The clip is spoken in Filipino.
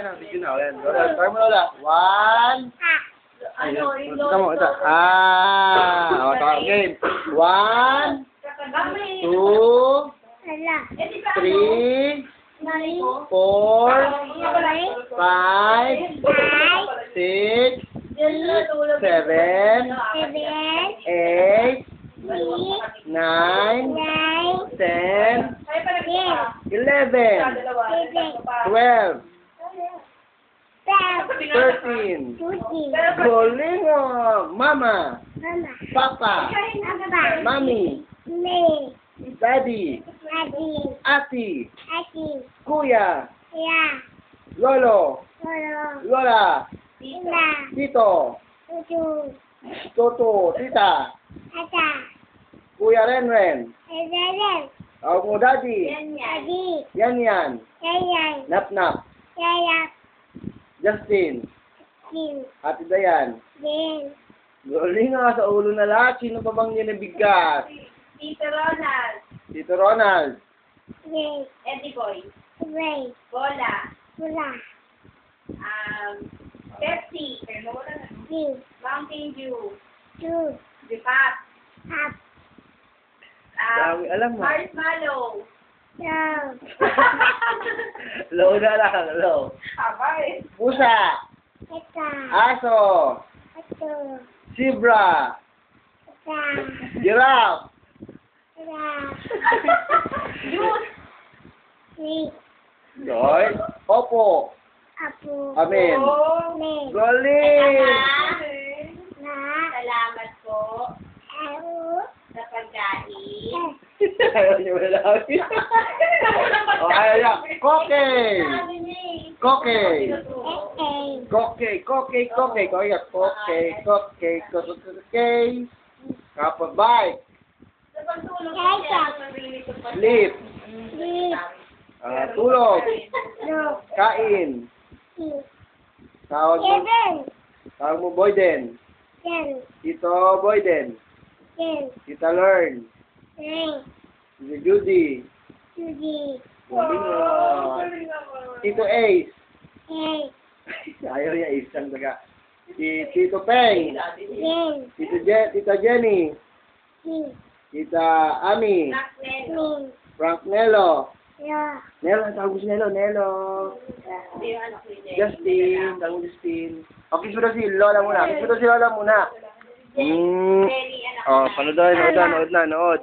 Video na, ulit. Start mo na ulit. One. Ito mo, ito. Okay. One, two, three, four, five, six, seven, eight, nine, 10, 11, 12, 13. Galing oh! Mama, Papa, Mami, Daddy, Ati, Kuya, Lolo, Lola, Tito, Toto, Tita, Kuya Renren, tawag mo Daddy, Yan, Nap, Justin, Ate Dayan. Galing nga sa ulo na lahat. Sino pa bang ninabigat? Tito Ronald. Eddie Boy. Bola. Pepsi. Mountain Dew. Dipap. Dami, alam mo. Marshmallow. Low na lang, low. Abay. Pusa. Aso. Zebra. Giraffe. Joy. Opo. Amen. Galing. Salamat po sa pagkain. Ayaw niyo wala. Ayaw niya. Koke. Kapabay. Sleep. Tulog. Kain. Tawag mo Boyden. Tito Boyden. Tita Lern. Tito Judy. Galing mo. Tito Ace. Ayaw niya Ace ang taga. Tito Peng. Tita Jenny. Tita Ami. Frank Nelo. Nelo, tawag mo si Nelo. Justin. Tawag mo Justin. Okay, kiss mo daw si Lola muna. Panood na.